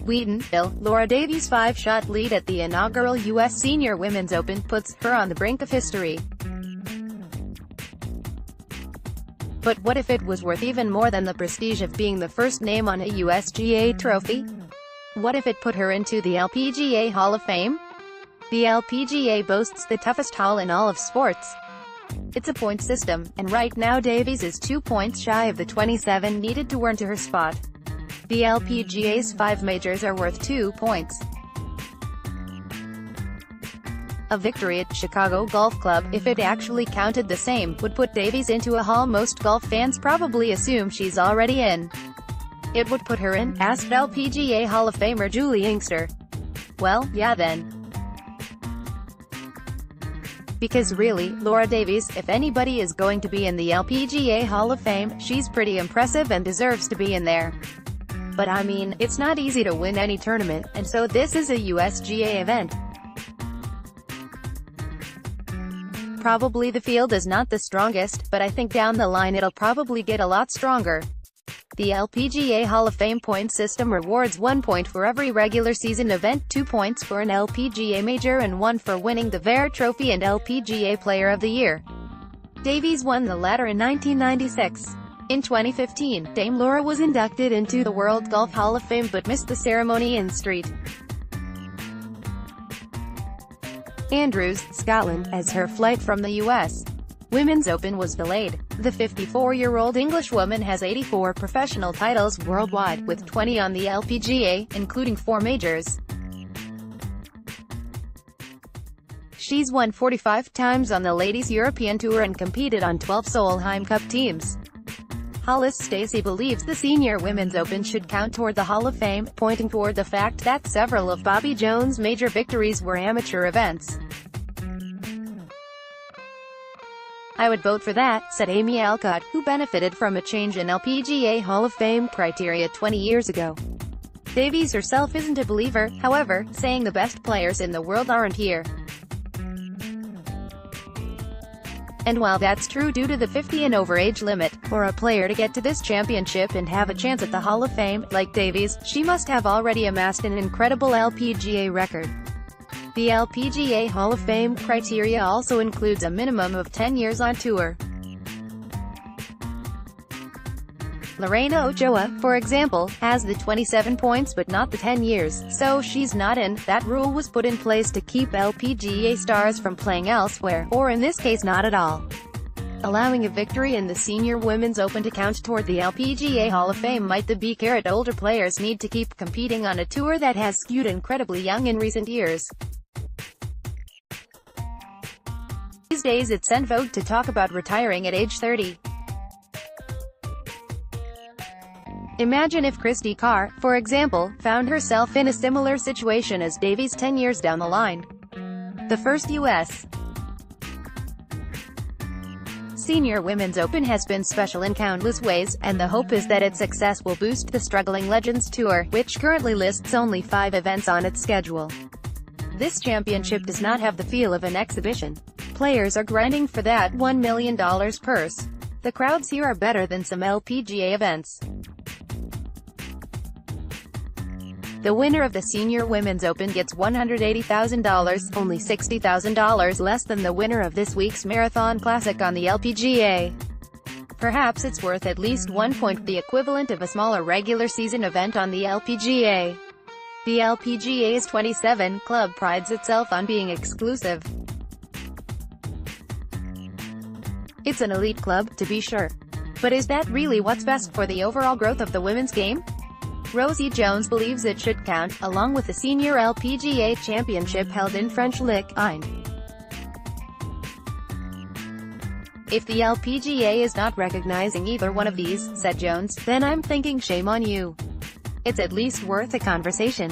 Wheaton, Bill. Laura Davies' 5-shot lead at the inaugural U.S. Senior Women's Open puts her on the brink of history. But what if it was worth even more than the prestige of being the first name on a USGA trophy? What if it put her into the LPGA Hall of Fame? The LPGA boasts the toughest hall in all of sports. It's a point system, and right now Davies is 2 points shy of the 27 needed to earn to her spot. The LPGA's 5 majors are worth 2 points. A victory at Chicago Golf Club, if it actually counted the same, would put Davies into a hall most golf fans probably assume she's already in. It would put her in? Asked LPGA Hall of Famer Julie Inkster. Well, yeah then. Because really, Laura Davies, if anybody is going to be in the LPGA Hall of Fame, she's pretty impressive and deserves to be in there. But I mean, it's not easy to win any tournament, and so this is a USGA event. Probably the field is not the strongest, but I think down the line it'll probably get a lot stronger. The LPGA Hall of Fame point system rewards 1 point for every regular season event, 2 points for an LPGA major and 1 for winning the VAR Trophy and LPGA Player of the Year. Davies won the latter in 1996. In 2015, Dame Laura was inducted into the World Golf Hall of Fame but missed the ceremony in St. Andrews, Scotland, as her flight from the U.S. Women's Open was delayed. The 54-year-old Englishwoman has 84 professional titles worldwide, with 20 on the LPGA, including 4 majors. She's won 45 times on the Ladies European Tour and competed on 12 Solheim Cup teams. Hollis Stacey believes the Senior Women's Open should count toward the Hall of Fame, pointing toward the fact that several of Bobby Jones' major victories were amateur events. I would vote for that, said Amy Alcott, who benefited from a change in LPGA Hall of Fame criteria 20 years ago. Davies herself isn't a believer, however, saying the best players in the world aren't here. And while that's true due to the 50 and over age limit, for a player to get to this championship and have a chance at the Hall of Fame, like Davies, she must have already amassed an incredible LPGA record. The LPGA Hall of Fame criteria also includes a minimum of 10 years on tour. Lorena Ochoa, for example, has the 27 points but not the 10 years, so she's not in. That rule was put in place to keep LPGA stars from playing elsewhere, or in this case not at all. Allowing a victory in the Senior Women's Open to count toward the LPGA Hall of Fame might be carrot older players need to keep competing on a tour that has skewed incredibly young in recent years. These days it's en vogue to talk about retiring at age 30. Imagine if Christy Carr, for example, found herself in a similar situation as Davies 10 years down the line. The first U.S. Senior Women's Open has been special in countless ways, and the hope is that its success will boost the struggling Legends Tour, which currently lists only 5 events on its schedule. This championship does not have the feel of an exhibition. Players are grinding for that $1 million purse. The crowds here are better than some LPGA events. The winner of the Senior Women's Open gets $180,000, only $60,000 less than the winner of this week's Marathon Classic on the LPGA. Perhaps it's worth at least 1 point, the equivalent of a smaller regular season event on the LPGA. The LPGA's 27 club prides itself on being exclusive. It's an elite club, to be sure. But is that really what's best for the overall growth of the women's game? Rosie Jones believes it should count, along with the Senior LPGA Championship held in French Ligue 1. If the LPGA is not recognizing either one of these, said Jones, then I'm thinking shame on you. It's at least worth a conversation.